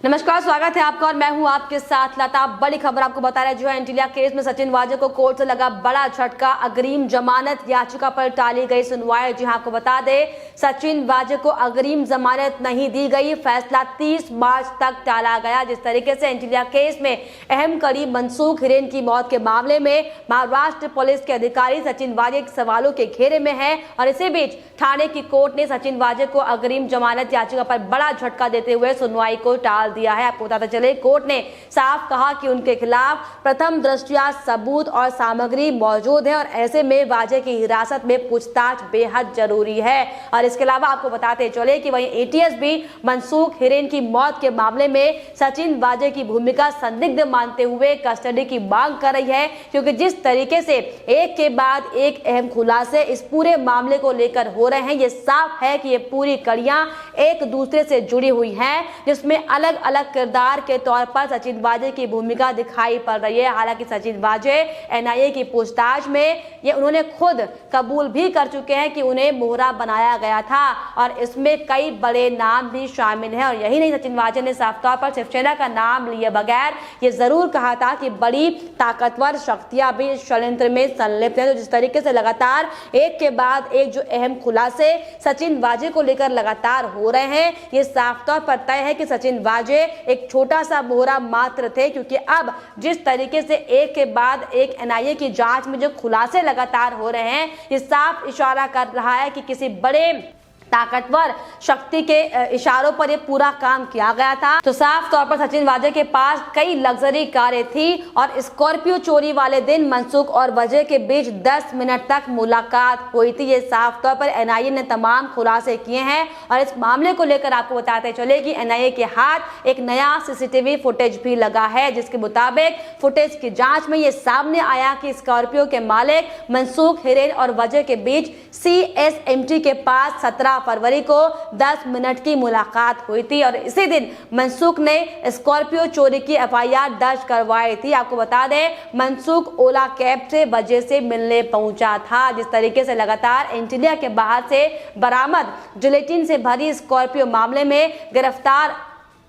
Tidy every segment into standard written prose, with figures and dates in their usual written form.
नमस्कार, स्वागत है आपका और मैं हूं आपके साथ लता। बड़ी खबर आपको बता रहे जो है एंटीलिया केस में सचिन वाजे को कोर्ट से लगा बड़ा झटका। अग्रिम जमानत याचिका पर टाली गई सुनवाई। जी हां, आपको बता दें सचिन वाजे को अग्रिम जमानत नहीं दी गई। फैसला 30 मार्च तक टाला गया। जिस तरीके से एंटीलिया केस में अहम कड़ी मनसूख हिरेन की मौत के मामले में महाराष्ट्र पुलिस के अधिकारी सचिन वाजे सवालों के घेरे में है और इसी बीच थाने की कोर्ट ने सचिन वाजे को अग्रिम जमानत याचिका पर बड़ा झटका देते हुए सुनवाई को टाल दिया है। आपको बताते चले कोर्ट ने साफ कहा कि उनके खिलाफ प्रथम दृष्टया सबूत और सामग्री मौजूद है और ऐसे में वाजे की हिरासत में पूछताछ बेहद जरूरी है। और इसके अलावा आपको बताते चले कि वहीं एटीएस भी मनसूख हिरेन की मौत के मामले में सचिन वाजे की भूमिका संदिग्ध मानते हुए कस्टडी की मांग कर रही है, क्योंकि जिस तरीके से एक के बाद एक अहम खुलासे इस पूरे मामले को लेकर हो रहे हैं, ये साफ है कि ये पूरी कड़ियां एक दूसरे से जुड़ी हुई हैं, जिसमें अलग अलग किरदार के तौर पर सचिन वाजे की भूमिका दिखाई पड़ रही है। हालांकि सचिन वाजे एनआईए की पूछताछ में ये उन्होंने खुद कबूल भी कर चुके हैं कि उन्हें मोहरा बनाया गया था और इसमें कई बड़े नाम भी शामिल हैं। और यही नहीं, सचिन वाजे ने साफ तौर पर शिवसेना का नाम लिए बगैर ये जरूर कहा था कि बड़ी ताकतवर शक्तियां भी इस षड्यंत्र में संलिप्त हैं। तो जिस तरीके से लगातार एक के बाद एक जो अहम खुलासे सचिन वाजे को लेकर लगातार हो रहे हैं, ये साफ तौर पर तय है कि सचिन वाजे एक छोटा सा मोहरा मात्र थे, क्योंकि अब जिस तरीके से एक के बाद एक एनआईए की जांच में जो खुलासे लगातार हो रहे हैं, ये साफ इशारा कर रहा है कि किसी बड़े ताकतवर शक्ति के इशारों पर ये पूरा काम किया गया था। तो साफ तौर पर सचिन वाजे के पास कई लग्जरी कारें थी और स्कॉर्पियो चोरी वाले दिन मनसूख और वजह के बीच 10 मिनट तक मुलाकात हुई थी। ये साफ तौर पर एनआईए ने तमाम खुलासे किए हैं और इस मामले को लेकर आपको बताते चले कि एनआईए के हाथ एक नया सीसीटीवी फुटेज भी लगा है, जिसके मुताबिक फुटेज की जांच में ये सामने आया कि स्कॉर्पियो के मालिक मनसूख हिरेन और वजह के बीच सीएसएमटी के पास 17 फरवरी को 10 मिनट की मुलाकात हुई थी और इसी दिन मनसूख ने स्कॉर्पियो चोरी की एफआईआर दर्ज करवाई थी। आपको बता दें मनसूख ओला कैब से वजह से मिलने पहुंचा था। जिस तरीके से लगातार एंटीलिया के बाहर से बरामद जिलेटिन से भरी स्कॉर्पियो मामले में गिरफ्तार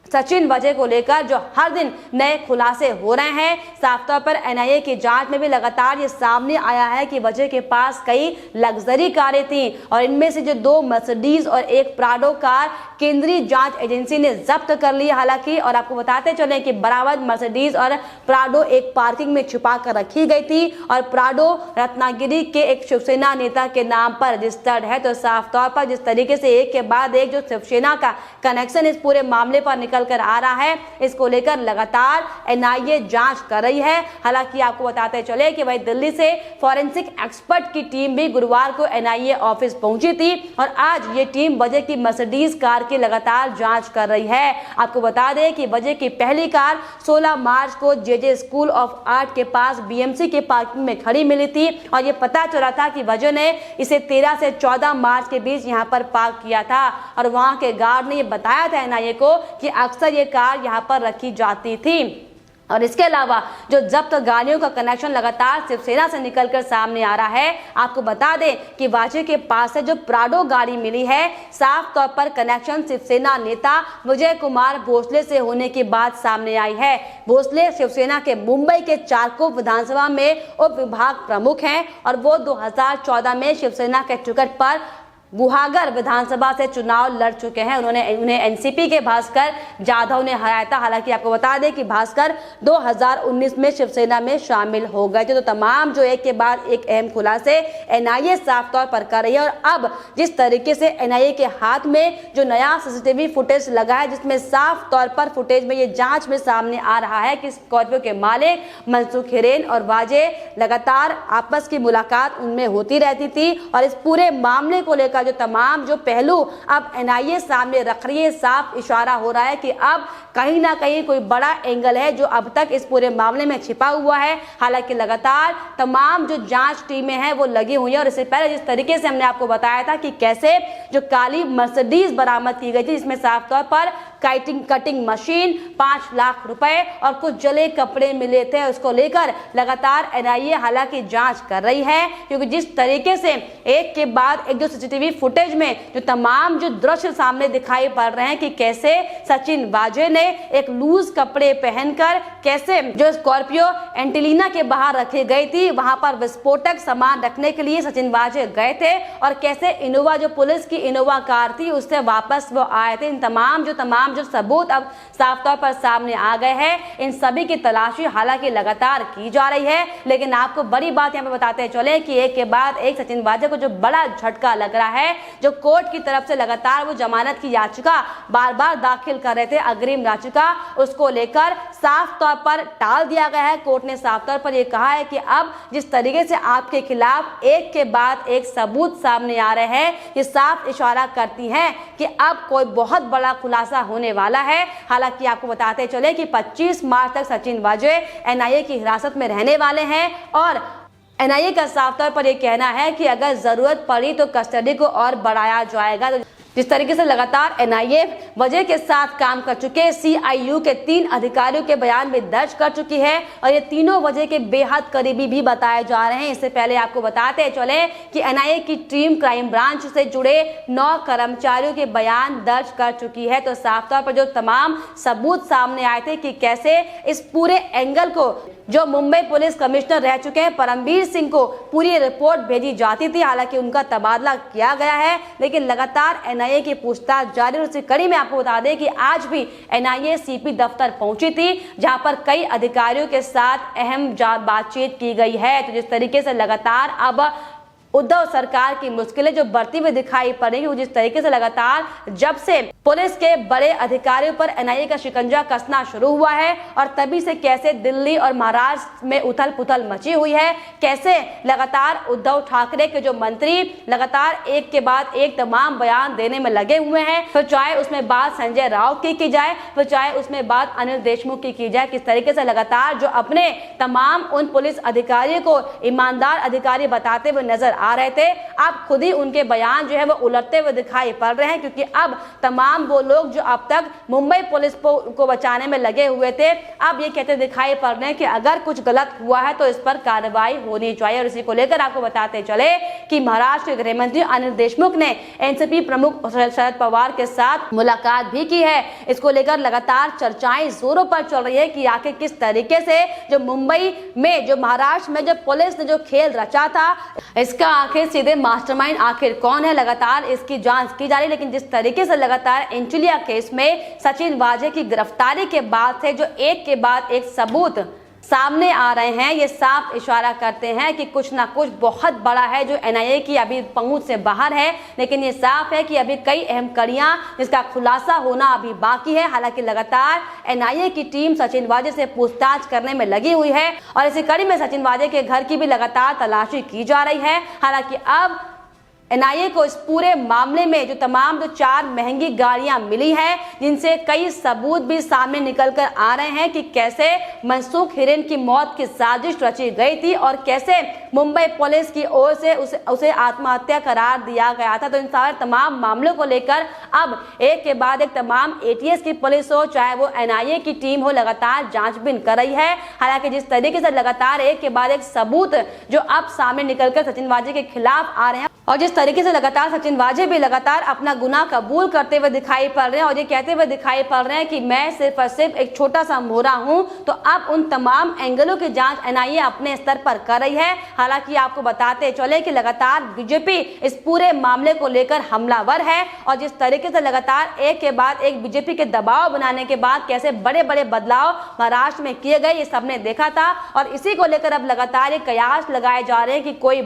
सचिन वजह को लेकर जो हर दिन नए खुलासे हो रहे हैं, साफ तौर पर एनआईए की जांच में भी लगातार ये सामने आया है कि वजह के पास कई लग्जरी कारें थी और इनमें से जो 2 मर्सिडीज और एक प्राडो कार केंद्रीय जांच एजेंसी ने जब्त कर ली। हालांकि और आपको बताते चले कि बरामद मर्सिडीज और प्राडो एक पार्किंग में छुपा कर रखी गई थी और प्राडो रत्नागिरी के एक शिवसेना नेता के नाम पर रजिस्टर्ड है। तो साफ तौर पर जिस तरीके से एक के बाद एक जो शिवसेना का कनेक्शन इस पूरे मामले पर निकल कर आ रहा है, इसको लेकर लगातार एनआईए जांच कर रही है। हालांकि आपको बताते चले कि वही दिल्ली से फॉरेंसिक एक्सपर्ट की टीम भी गुरुवार को एनआईए ऑफिस पहुंची थी और आज ये टीम वजह की मर्सिडीज कार की लगातार जांच कर रही है। आपको बता दें कि वजह की पहली कार 16 मार्च को जेजे स्कूल ऑफ आर्ट के पास बीएमसी के पार्किंग में खड़ी मिली थी और ये पता चला था कि वजह ने इसे 13 से 14 मार्च के बीच यहाँ पर पार्क किया था और वहां के गार्ड ने ये बताया था एनआईए को कि अक्सर ये कार यहाँ पर रखी जाती थी। और इसके अलावा जो जब्त गाड़ियों का कनेक्शन लगातार शिवसेना से निकलकर सामने आ रहा है। आपको बता दें कि वाजे के पास से जो प्राडो गाड़ी मिली है, साफ तौर पर कनेक्शन शिवसेना नेता विजय कुमार भोसले से होने की बात सामने आई है। भोसले शिवसेना के मुंबई के चारकोप विधानसभा में उप विभाग प्रमुख हैं और वो 2014 में शिवसेना के टिकट पर गुहागर विधानसभा से चुनाव लड़ चुके हैं। उन्हें एनसीपी के भास्कर जाधव ने हराया था। हालांकि आपको बता दें कि भास्कर 2019 में शिवसेना में शामिल हो गए थे। तो तमाम जो एक के बाद एक अहम खुलासे एनआईए साफ तौर पर कर रही है और अब जिस तरीके से एनआईए के हाथ में जो नया सीसीटीवी फुटेज लगा है, जिसमें साफ तौर पर फुटेज में ये जांच में सामने आ रहा है कि स्कॉर्पियो के मालिक मनसूख हिरेन और वाजे लगातार आपस की मुलाकात उनमें होती रहती थी और इस पूरे मामले को लेकर जो तमाम जो पहलू अब एनआईए सामने रख रही है, साफ इशारा हो रहा है कि अब कहीं ना कहीं कोई बड़ा एंगल है जो अब तक इस पूरे मामले में छिपा हुआ है। हालांकि लगातार तमाम जो जांच टीमें हैं वो लगी हुई है और इससे पहले जिस तरीके से हमने आपको बताया था कि कैसे जो काली मर्सिडीज बरामद की गई थी, जिसमें साफ तौर पर कटिंग मशीन, 5 लाख रुपए और कुछ जले कपड़े मिले थे। उसको लेकर लगातार एनआईए हालांकि जांच कर रही है, क्योंकि जिस तरीके से एक के बाद एक जो सीसीटीवी फुटेज में जो तमाम जो दृश्य सामने दिखाई पड़ रहे हैं कि कैसे सचिन वाजे ने एक लूज कपड़े पहनकर कैसे जो स्कॉर्पियो एंटिलिना के बाहर रखी गई थी वहां पर विस्फोटक सामान रखने के लिए सचिन वाजे गए थे और कैसे इनोवा जो पुलिस की इनोवा कार थी उससे वापस वो आए थे। इन तमाम जो सबूत अब साफ तौर पर सामने आ गए हैं। इन सभी की तलाशी हालांकि लगातार की जा रही है, लेकिन आपको बड़ी बात यहाँ पे बताते चले कि एक के बाद एक सचिन वाजे को जो बड़ा झटका लग रहा है, जो कोर्ट की तरफ से लगातार वो जमानत की याचिका बार बार दाखिल कर रहे थे, अग्रिम याचिका, उसको लेकर साफ तौर पर टाल दिया गया है। कोर्ट ने साफ तौर पर यह कहा है कि अब जिस तरीके से आपके खिलाफ एक के बाद एक सबूत सामने आ रहे हैं, ये साफ इशारा करती हैं कि अब कोई बहुत बड़ा खुलासा होने वाला है। हालांकि आपको बताते चले कि 25 मार्च तक सचिन वाजे एनआईए की हिरासत में रहने वाले हैं और एनआईए का साफ तौर पर यह कहना है कि अगर जरूरत पड़ी तो कस्टडी को और बढ़ाया जाएगा। तो जिस तरीके से लगातार एनआईए वजह के साथ काम कर चुके सीआईयू के 3 अधिकारियों के बयान में दर्ज कर चुकी है और ये तीनों वजह के बेहद करीबी भी बताए जा रहे हैं। इससे पहले आपको बताते चले कि एनआईए की टीम क्राइम ब्रांच से जुड़े 9 कर्मचारियों के बयान दर्ज कर चुकी है। तो साफ तौर पर जो तमाम सबूत सामने आए थे कि कैसे इस पूरे एंगल को जो मुंबई पुलिस कमिश्नर रह चुके हैं परमवीर सिंह को पूरी रिपोर्ट भेजी जाती थी। हालांकि उनका तबादला किया गया है, लेकिन लगातार एनआईए की पूछताछ जारी। उसी कड़ी में आपको बता दें कि आज भी एनआईए सीपी दफ्तर पहुंची थी, जहां पर कई अधिकारियों के साथ अहम बातचीत की गई है। तो जिस तरीके से लगातार अब उद्धव सरकार की मुश्किलें जो बढ़ती हुई दिखाई पड़ रही है, जिस तरीके से लगातार जब से पुलिस के बड़े अधिकारियों पर एनआईए का शिकंजा कसना शुरू हुआ है और तभी से कैसे दिल्ली और महाराष्ट्र में उथल पुथल मची हुई है, कैसे लगातार उद्धव ठाकरे के जो मंत्री लगातार एक के बाद एक तमाम बयान देने में लगे हुए हैं। फिर चाहे उसमें बात संजय राउत की जाए, फिर चाहे उसमें बात अनिल देशमुख की जाए, किस तरीके से लगातार जो अपने तमाम उन पुलिस अधिकारियों को ईमानदार अधिकारी बताते हुए नजर आ रहे थे, अब खुद ही उनके बयान जो है वो उलटते हुए दिखाई पड़ रहे हैं। क्योंकि अब तमाम वो लोग जो अब तक मुंबई पुलिस को बचाने में लगे हुए थे, अब ये कहते दिखाई पड़ रहे हैं कि अगर कुछ गलत हुआ है तो इस पर कार्रवाई होनी चाहिए। और इसी को लेकर आपको बताते चले कि महाराष्ट्र के गृह मंत्री अनिल देशमुख ने एनसीपी प्रमुख शरद पवार के साथ मुलाकात भी की है। इसको लेकर लगातार चर्चाएं जोरों पर चल रही है कि आखिर किस तरीके से जो मुंबई में जो महाराष्ट्र में जो पुलिस ने जो खेल रचा था, इसका आखिर सीधे मास्टरमाइंड आखिर कौन है, लगातार इसकी जांच की जा रही है। लेकिन जिस तरीके से लगातार एंटिलिया केस में सचिन वाजे की गिरफ्तारी के बाद से जो एक के बाद एक सबूत सामने आ रहे हैं, ये साफ इशारा करते हैं कि कुछ ना कुछ बहुत बड़ा है जो एनआईए की अभी पहुंच से बाहर है। लेकिन ये साफ है कि अभी कई अहम कड़ियां जिसका खुलासा होना अभी बाकी है। हालांकि लगातार एनआईए की टीम सचिन वाजे से पूछताछ करने में लगी हुई है और इसी कड़ी में सचिन वाजे के घर की भी लगातार तलाशी की जा रही है। हालांकि अब एनआईए को इस पूरे मामले में जो तमाम जो 4 महंगी गाड़ियां मिली हैं, जिनसे कई सबूत भी सामने निकल कर आ रहे हैं कि कैसे मनसूख हिरेन की मौत की साजिश रची गई थी और कैसे मुंबई पुलिस की ओर से उसे आत्महत्या करार दिया गया था। तो इन सारे तमाम मामलों को लेकर अब एक के बाद एक तमाम एटीएस की पुलिस हो चाहे वो एनआईए की टीम हो, लगातार जांचबीन कर रही है। हालांकि जिस तरीके से लगातार एक के बाद एक सबूत जो अब सामने निकलकर सचिन वाजे के खिलाफ आ रहे हैं और जिस तरीके से लगातार सचिन वाजे भी लगातार अपना गुनाह कबूल करते हुए दिखाई पड़ रहे हैं और ये कहते हुए दिखाई पड़ रहे हैं कि मैं सिर्फ और सिर्फ एक छोटा सा मोहरा हूं, तो अब उन तमाम एंगलों की जांच एनआईए अपने स्तर पर कर रही है। हालांकि आपको बताते चले कि लगातार बीजेपी इस पूरे मामले को लेकर हमलावर है और जिस तरीके से लगातार एक के बाद एक बीजेपी के दबाव बनाने के बाद कैसे बड़े बड़े बदलाव महाराष्ट्र में किए गए, ये सबने देखा था। और इसी को लेकर अब लगातार ये कयास लगाए जा रहे हैं कि कोई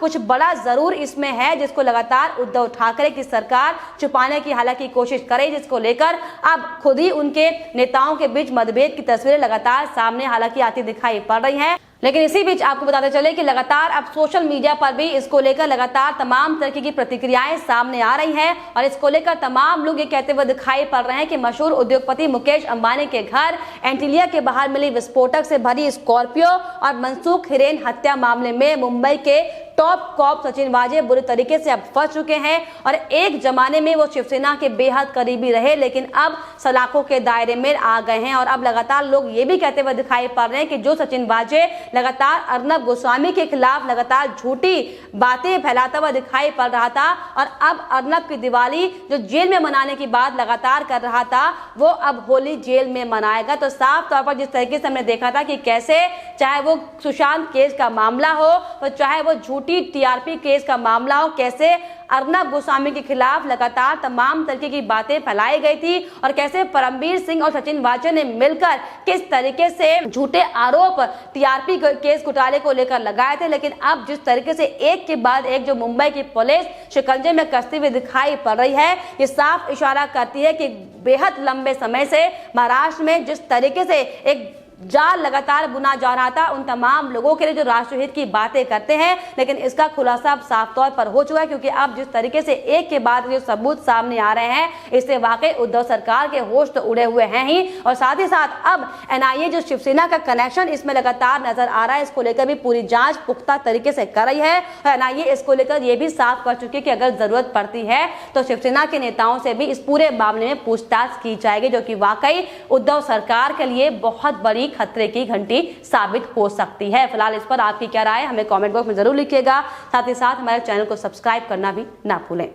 कुछ बड़ा जरूर इसमें है जिसको लगातार उद्धव ठाकरे की सरकार छुपाने की हालांकि कोशिश करे, जिसको लेकर अब खुद ही उनके नेताओं के बीच मतभेद की तस्वीरें लगातार सामने हालांकि आती दिखाई पड़ रही हैं। लेकिन इसी बीच आपको बताते चले कि लगातार अब सोशल मीडिया पर भी इसको लेकर लगातार तमाम तरह की प्रतिक्रियाएं सामने आ रही हैं और इसको लेकर तमाम लोग ये कहते हुए दिखाई पड़ रहे हैं कि मशहूर उद्योगपति मुकेश अंबानी के घर एंटिलिया के बाहर मिली विस्फोटक से भरी स्कॉर्पियो और मनसूख हिरेन हत्या मामले में मुंबई के टॉप कॉप सचिन वाजे बुरी तरीके से अब फंस चुके हैं और एक जमाने में वो शिवसेना के बेहद करीबी रहे, लेकिन अब सलाखों के दायरे में आ गए हैं। और अब लगातार लोग ये भी कहते हुए दिखाई पड़ रहे हैं कि जो सचिन वाजे लगातार अर्नब गोस्वामी के खिलाफ लगातार झूठी बातें फैलाता हुआ दिखाई पड़ रहा था और अब अर्नब की दिवाली जो जेल में मनाने की बात लगातार कर रहा था, वो अब होली जेल में मनाएगा। तो साफ तौर पर जिस तरीके से हमने देखा था कि कैसे चाहे वो सुशांत केस का मामला हो तो चाहे वो झूठी टीआरपी केस का मामला हो, कैसे अर्नब गोस्वामी के खिलाफ लगातार तमाम तरीके की बातें फैलाई गई थी और कैसे परमवीर सिंह और सचिन वाजे ने मिलकर किस तरीके से झूठे आरोप टीआरपी केस घोटाले को लेकर लगाए थे। लेकिन अब जिस तरीके से एक के बाद एक जो मुंबई की पुलिस शिकंजे में कसती हुई दिखाई पड़ रही है, ये साफ इशारा करती है कि बेहद लंबे समय से महाराष्ट्र में जिस तरीके से एक जाल लगातार बुना जा रहा था उन तमाम लोगों के लिए जो राष्ट्रहित की बातें करते हैं, लेकिन इसका खुलासा अब साफ तौर पर हो चुका है। क्योंकि अब जिस तरीके से एक के बाद जो सबूत सामने आ रहे हैं, इससे वाकई उद्धव सरकार के होश तो उड़े हुए हैं ही, और साथ ही साथ अब एनआईए जो शिवसेना का कनेक्शन इसमें लगातार नजर आ रहा है, इसको लेकर भी पूरी जांच पुख्ता तरीके से कर रही है। और एनआईए इसको लेकर यह भी साफ कर चुकी है कि अगर जरूरत पड़ती है तो शिवसेना के नेताओं से भी इस पूरे मामले में पूछताछ की जाएगी, जो कि वाकई उद्धव सरकार के लिए बहुत बड़ी खतरे की घंटी साबित हो सकती है। फिलहाल इस पर आपकी क्या राय है, हमें कमेंट बॉक्स में जरूर लिखिएगा। साथ ही साथ हमारे चैनल को सब्सक्राइब करना भी ना भूलें।